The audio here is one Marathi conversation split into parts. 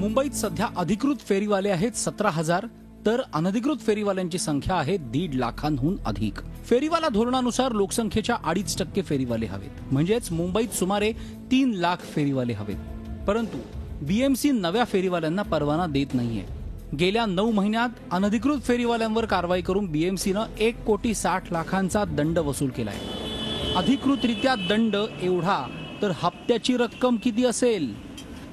मुंबईत सध्या अधिकृत फेरीवाले आहेत 17,000, तर अनधिकृत फेरीवाल्यांची संख्या आहे 1.5 लाखांहून अधिक। फेरीवाला धोरणानुसार लोकसंख्येच्या 2.5% फेरीवाले हवेत, म्हणजेच मुंबईत सुमारे 3 लाख फेरीवाले हवेत। परंतु बीएमसी नव्या फेरीवाल्यांना परवाना देत नाहीये। गेल्या 9 महिन्यात अनधिकृत फेरीवाल्यांवर कारवाई करून बीएमसीनं 1,60,00,000चा दंड वसूल केलाय। अधिकृतरित्या दंड एवढा तर हप्त्याची रक्कम किती असेल?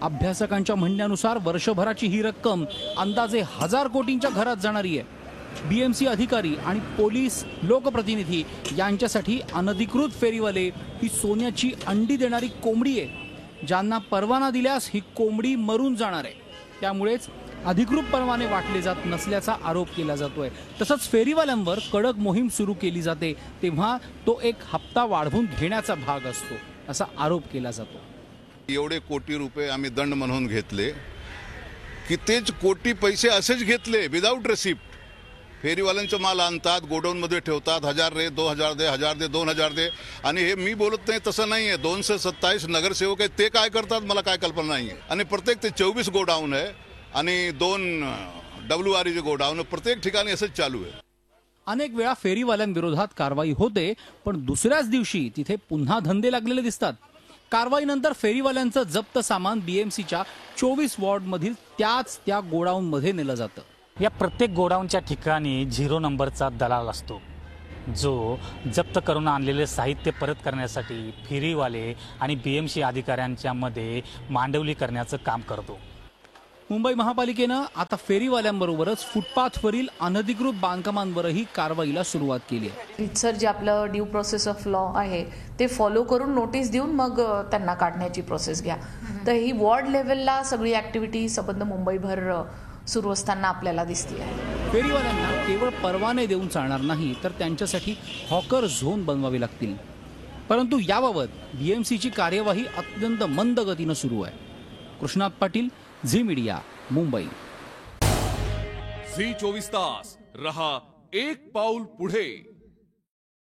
अभ्यासकांच्या म्हणण्यानुसार वर्षभराची ही रक्कम अंदाजे 1000 कोटींच्या घरात जाणारी आहे। बीएमसी अधिकारी आणि पोलीस लोकप्रतिनिधी यांच्यासाठी अनधिकृत फेरीवाले ही सोन्याची अंडी देणारी कोंबडी आहे, ज्यांना परवाना दिल्यास ही कोंबडी मरून जाणार आहे। त्यामुळेच अधिकृत परवाने वाटले जात नसल्याचा आरोप केला जातोय। तसंच फेरीवाल्यांवर कडक मोहीम सुरू केली जाते तेव्हा तो एक हप्ता वाढवून घेण्याचा भाग असतो, असा आरोप केला जातो। एवढे कोटी रुपये आम्ही दंड म्हणून घेतले की तेच कोटी पैसे असेच घेतले विदाऊट रिसिप्ट। फेरीवाल्यांचा माल आणतात, गोडाऊन मध्ये ठेवतात, 1000 दे, 2000 दे, 1000 दे, 2000 दे, आणि हे मी बोलत नाही तसं नाहीये। 227 नगरसेवक आहेत, ते काय करतात मला काय कल्पना नाहीये। आणि प्रत्येक ते 24 गोडाऊन आहे आणि 2 WREचे गोडाऊन, प्रत्येक ठिकाणी असंच चालू आहे। अनेक वेळा फेरीवाल्यांविरोधात कारवाई होते, पण दुसऱ्याच दिवशी तिथे पुन्हा धंदे लागलेले दिसतात। कारवाईनंतर फेरीवाल्यांचं जप्त सामान बीएमसीच्या 24 वॉर्डमधील त्या गोडाऊन मध्ये नेलं जातं। या प्रत्येक गोडाऊनच्या ठिकाणी 0 नंबरचा दलाल असतो, जो जप्त करून आणलेले साहित्य परत करण्यासाठी फेरीवाले आणि बीएमसी अधिकाऱ्यांच्या मध्ये मांडवली करण्याचं काम करतो। मुंबई महापालिकेनं आता फेरीवाल्यांबरोबरच फुटपाथवरील अनधिकृत बांधकामांवरही कारवाईला सुरुवात केली आहे। सर, जे आपलं ड्यू प्रोसेस ऑफ लॉ आहे ते फॉलो करून नोटीस देऊन मग त्यांना काढण्याची प्रोसेस घ्या। तर ही वॉर्ड लेवलला सगळी ऍक्टिव्हिटी संबंध मुंबईभर सुरू असताना आपल्याला दिसते आहे। फेरीवाल्यांना केवळ परवाने देऊन चालणार नाही, तर त्यांच्यासाठी हॉकर झोन बनवावे लागतील। परंतु याबाबत बीएमसीची कार्यवाही अत्यंत मंद गतीनं सुरू आहे। Krishnat Patil, Zee media, Mumbai. Zee 24 तास रहा एक पाऊल पुढे।